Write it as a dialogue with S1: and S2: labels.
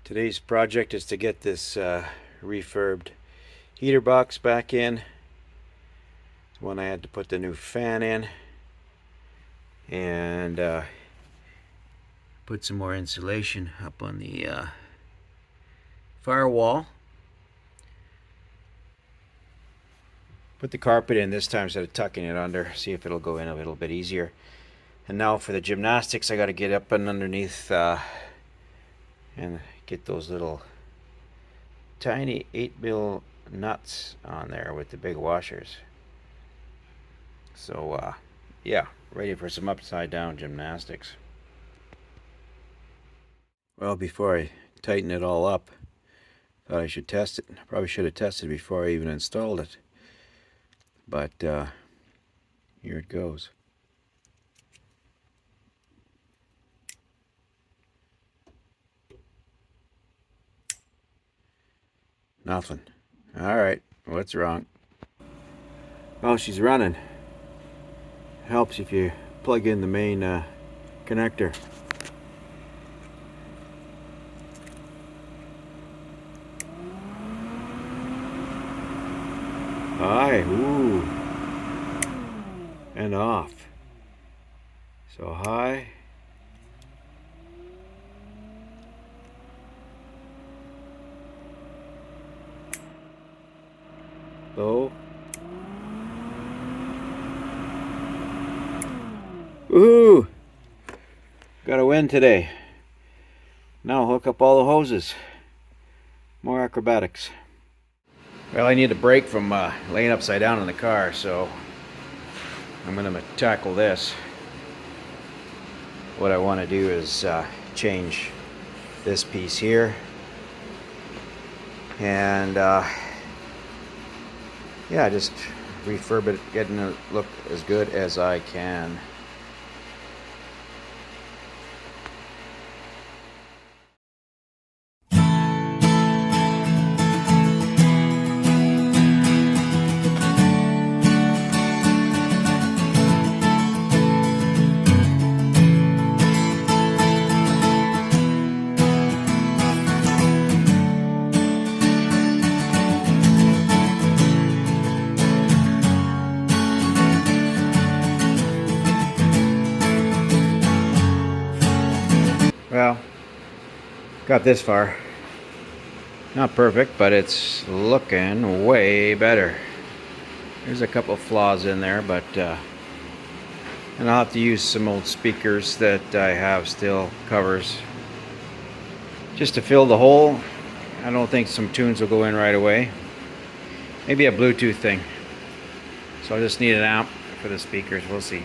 S1: Today's project is to get this refurbed heater box back in. It's one I had to put the new fan in and put some more insulation up on the firewall. Put the carpet in this time instead of tucking it under, see if it'll go in a little bit easier. And now for the gymnastics, I got to get up and underneath and get those little tiny 8mm nuts on there with the big washers. So yeah, ready for some upside down gymnastics. Well, before I tighten it all up, thought I should test it. Probably should have tested before I even installed it, but here it goes. Nothing. Alright, what's wrong? Well, she's running. Helps if you plug in the main connector. High, ooh, and off. So high. Low. Woohoo! Got a win today. Now hook up all the hoses. More acrobatics. Well, I need a break from laying upside down in the car, so I'm going to tackle this. What I want to do is change this piece here. And yeah, just refurb it, getting it look as good as I can. Well, got this far. Not perfect, but it's looking way better. There's a couple flaws in there, but and I'll have to use some old speakers that I have still, covers, just to fill the hole. I don't think some tunes will go in right away. Maybe a Bluetooth thing. So I just need an amp for the speakers. We'll see.